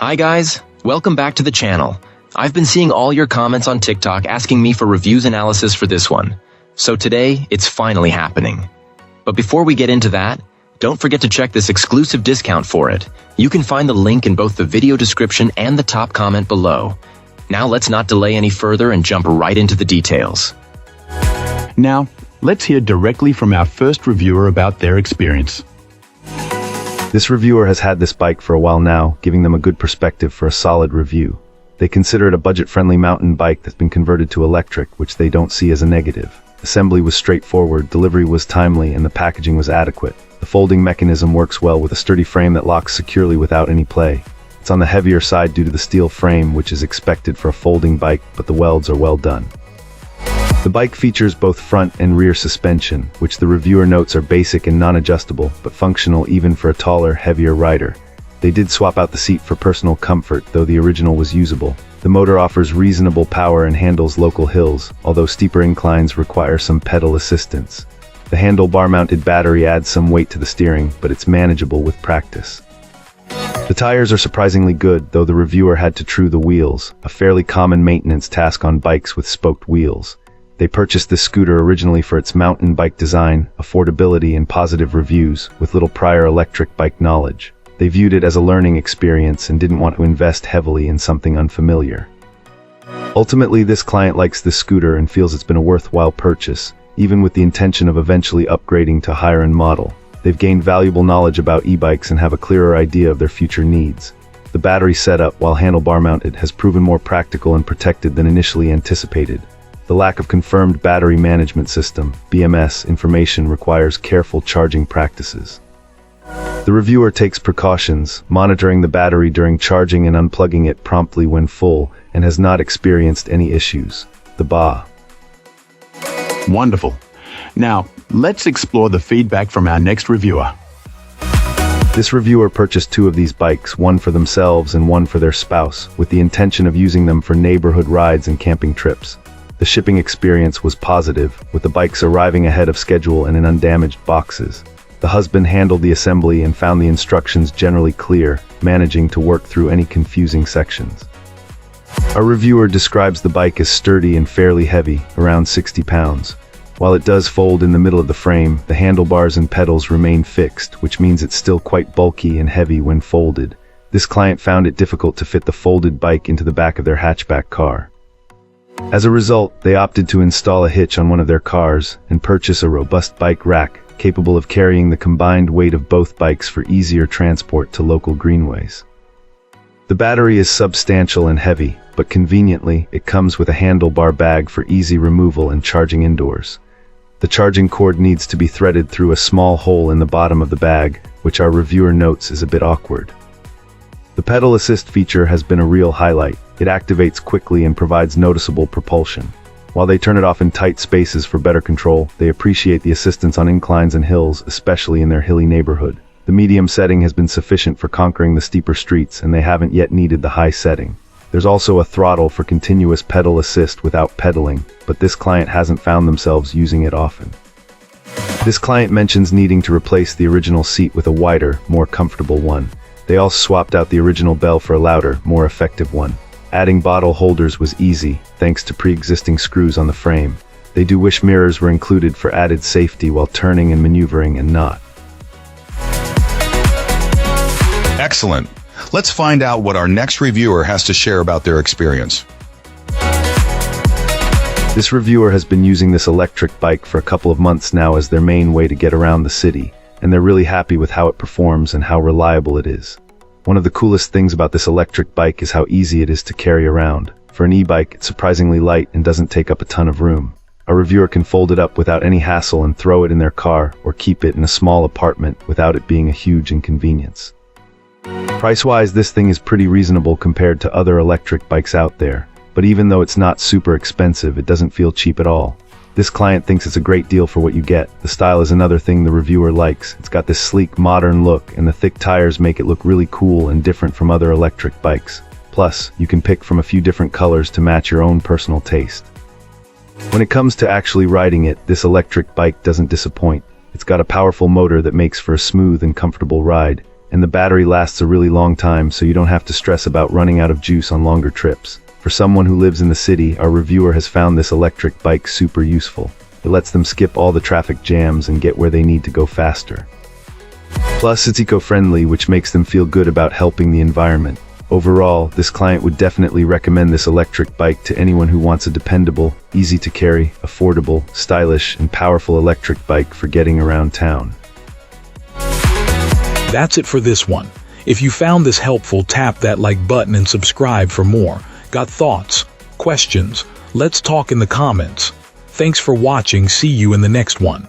Hi guys, welcome back to the channel. I've been seeing all your comments on TikTok asking me for reviews analysis for this one. So today, it's finally happening. But before we get into that, don't forget to check this exclusive discount for it. You can find the link in both the video description and the top comment below. Now let's not delay any further and jump right into the details. Now, let's hear directly from our first reviewer about their experience. This reviewer has had this bike for a while now, giving them a good perspective for a solid review. They consider it a budget-friendly mountain bike that's been converted to electric, which they don't see as a negative. Assembly was straightforward, delivery was timely, and the packaging was adequate. The folding mechanism works well with a sturdy frame that locks securely without any play. It's on the heavier side due to the steel frame, which is expected for a folding bike, but the welds are well done. The bike features both front and rear suspension, which the reviewer notes are basic and non-adjustable, but functional even for a taller, heavier rider. They did swap out the seat for personal comfort, though the original was usable. The motor offers reasonable power and handles local hills, although steeper inclines require some pedal assistance. The handlebar-mounted battery adds some weight to the steering, but it's manageable with practice. The tires are surprisingly good, though the reviewer had to true the wheels, a fairly common maintenance task on bikes with spoked wheels. They purchased this scooter originally for its mountain bike design, affordability, and positive reviews, with little prior electric bike knowledge. They viewed it as a learning experience and didn't want to invest heavily in something unfamiliar. Ultimately, this client likes this scooter and feels it's been a worthwhile purchase, even with the intention of eventually upgrading to higher-end model. They've gained valuable knowledge about e-bikes and have a clearer idea of their future needs. The battery setup, while handlebar mounted, has proven more practical and protected than initially anticipated. The lack of confirmed battery management system, BMS, information requires careful charging practices. The reviewer takes precautions, monitoring the battery during charging and unplugging it promptly when full, and has not experienced any issues. The BA. Wonderful. Now, let's explore the feedback from our next reviewer. This reviewer purchased 2 of these bikes, one for themselves and one for their spouse, with the intention of using them for neighborhood rides and camping trips. The shipping experience was positive, with the bikes arriving ahead of schedule and in undamaged boxes. The husband handled the assembly and found the instructions generally clear, managing to work through any confusing sections. Our reviewer describes the bike as sturdy and fairly heavy, around 60 pounds. While it does fold in the middle of the frame, the handlebars and pedals remain fixed, which means it's still quite bulky and heavy when folded. This client found it difficult to fit the folded bike into the back of their hatchback car. As a result, they opted to install a hitch on one of their cars and purchase a robust bike rack capable of carrying the combined weight of both bikes for easier transport to local greenways. The battery is substantial and heavy, but conveniently, it comes with a handlebar bag for easy removal and charging indoors. The charging cord needs to be threaded through a small hole in the bottom of the bag, which our reviewer notes is a bit awkward. The pedal assist feature has been a real highlight. It activates quickly and provides noticeable propulsion. While they turn it off in tight spaces for better control, they appreciate the assistance on inclines and hills, especially in their hilly neighborhood. The medium setting has been sufficient for conquering the steeper streets, and they haven't yet needed the high setting. There's also a throttle for continuous pedal assist without pedaling, but this client hasn't found themselves using it often. This client mentions needing to replace the original seat with a wider, more comfortable one. They also swapped out the original bell for a louder, more effective one. Adding bottle holders was easy, thanks to pre-existing screws on the frame. They do wish mirrors were included for added safety while turning and maneuvering and not. Excellent. Let's find out what our next reviewer has to share about their experience. This reviewer has been using this electric bike for a couple of months now as their main way to get around the city, and they're really happy with how it performs and how reliable it is. One of the coolest things about this electric bike is how easy it is to carry around. For an e-bike, it's surprisingly light and doesn't take up a ton of room. A reviewer can fold it up without any hassle and throw it in their car or keep it in a small apartment without it being a huge inconvenience. Price-wise, this thing is pretty reasonable compared to other electric bikes out there, but even though it's not super expensive, it doesn't feel cheap at all. This client thinks it's a great deal for what you get. The style is another thing the reviewer likes. It's got this sleek, modern look, and the thick tires make it look really cool and different from other electric bikes. Plus, you can pick from a few different colors to match your own personal taste. When it comes to actually riding it, this electric bike doesn't disappoint. It's got a powerful motor that makes for a smooth and comfortable ride. and the battery lasts a really long time, so you don't have to stress about running out of juice on longer trips. For someone who lives in the city, our reviewer has found this electric bike super useful. It lets them skip all the traffic jams and get where they need to go faster. Plus, it's eco-friendly, which makes them feel good about helping the environment. Overall, this client would definitely recommend this electric bike to anyone who wants a dependable, easy to carry, affordable, stylish, and powerful electric bike for getting around town. That's it for this one. If you found this helpful, tap that like button and subscribe for more. Got thoughts? Questions? Let's talk in the comments. Thanks for watching. See you in the next one.